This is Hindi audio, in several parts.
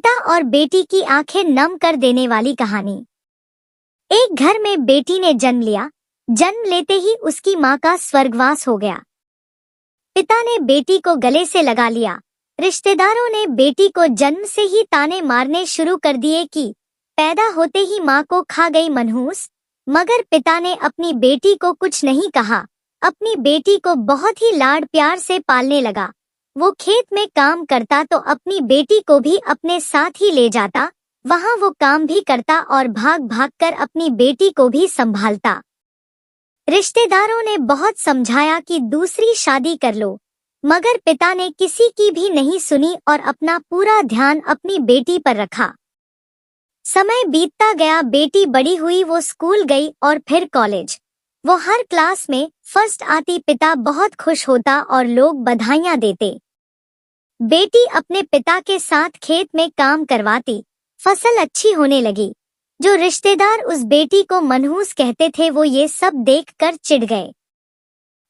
पिता और बेटी की आंखें नम कर देने वाली कहानी। एक घर में बेटी ने जन्म लिया। जन्म लेते ही उसकी मां का स्वर्गवास हो गया। पिता ने बेटी को गले से लगा लिया। रिश्तेदारों ने बेटी को जन्म से ही ताने मारने शुरू कर दिए कि पैदा होते ही मां को खा गई मनहूस। मगर पिता ने अपनी बेटी को कुछ नहीं कहा। अपनी बेटी को बहुत ही लाड प्यार से पालने लगा। वो खेत में काम करता तो अपनी बेटी को भी अपने साथ ही ले जाता। वहां वो काम भी करता और भाग भाग कर अपनी बेटी को भी संभालता। रिश्तेदारों ने बहुत समझाया कि दूसरी शादी कर लो, मगर पिता ने किसी की भी नहीं सुनी और अपना पूरा ध्यान अपनी बेटी पर रखा। समय बीतता गया, बेटी बड़ी हुई, वो स्कूल गई और फिर कॉलेज। वो हर क्लास में फर्स्ट आती। पिता बहुत खुश होता और लोग बधाइयां देते। बेटी अपने पिता के साथ खेत में काम करवाती। फसल अच्छी होने लगी। जो रिश्तेदार उस बेटी को मनहूस कहते थे वो ये सब देखकर चिढ़ गए।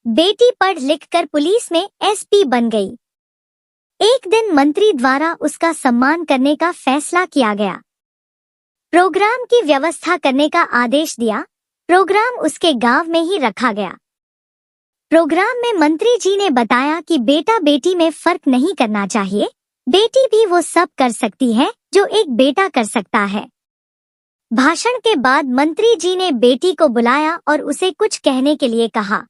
बेटी पढ़ लिख कर पुलिस में एसपी बन गई। एक दिन मंत्री द्वारा उसका सम्मान करने का फैसला किया गया। प्रोग्राम की व्यवस्था करने का आदेश दिया। प्रोग्राम उसके गांव में ही रखा गया। प्रोग्राम में मंत्री जी ने बताया कि बेटा बेटी में फर्क नहीं करना चाहिए। बेटी भी वो सब कर सकती है जो एक बेटा कर सकता है। भाषण के बाद मंत्री जी ने बेटी को बुलाया और उसे कुछ कहने के लिए कहा।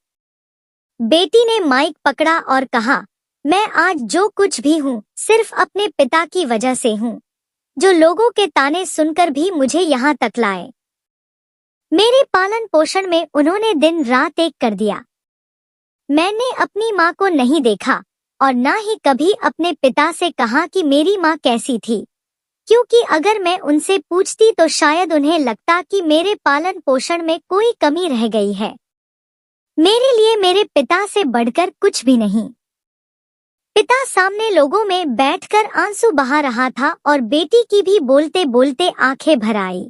बेटी ने माइक पकड़ा और कहा, मैं आज जो कुछ भी हूँ सिर्फ अपने पिता की वजह से हूँ, जो लोगों के ताने सुनकर भी मुझे यहाँ तक लाए। मेरे पालन पोषण में उन्होंने दिन रात एक कर दिया। मैंने अपनी माँ को नहीं देखा और ना ही कभी अपने पिता से कहा कि मेरी माँ कैसी थी, क्योंकि अगर मैं उनसे पूछती तो शायद उन्हें लगता कि मेरे पालन पोषण में कोई कमी रह गई है। मेरे लिए मेरे पिता से बढ़कर कुछ भी नहीं। पिता सामने लोगों में बैठकर आंसू बहा रहा था और बेटी की भी बोलते बोलते आंखें भर आई।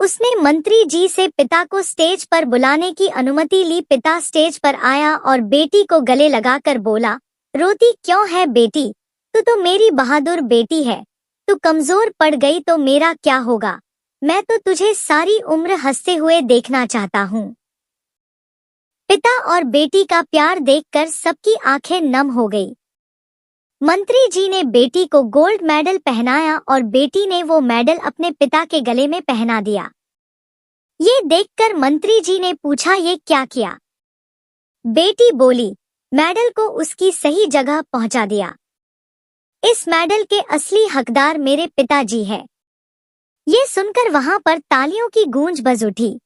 उसने मंत्री जी से पिता को स्टेज पर बुलाने की अनुमति ली। पिता स्टेज पर आया और बेटी को गले लगाकर बोला, रोती क्यों है बेटी? तू तो मेरी बहादुर बेटी है। तू कमजोर पड़ गई तो मेरा क्या होगा? मैं तो तुझे सारी उम्र हंसते हुए देखना चाहता हूँ। पिता और बेटी का प्यार देखकर सबकी आंखें नम हो गई। मंत्री जी ने बेटी को गोल्ड मेडल पहनाया और बेटी ने वो मेडल अपने पिता के गले में पहना दिया। ये देखकर मंत्री जी ने पूछा, ये क्या किया? बेटी बोली, मेडल को उसकी सही जगह पहुंचा दिया। इस मेडल के असली हकदार मेरे पिताजी है। ये सुनकर वहां पर तालियों की गूंज बज उठी।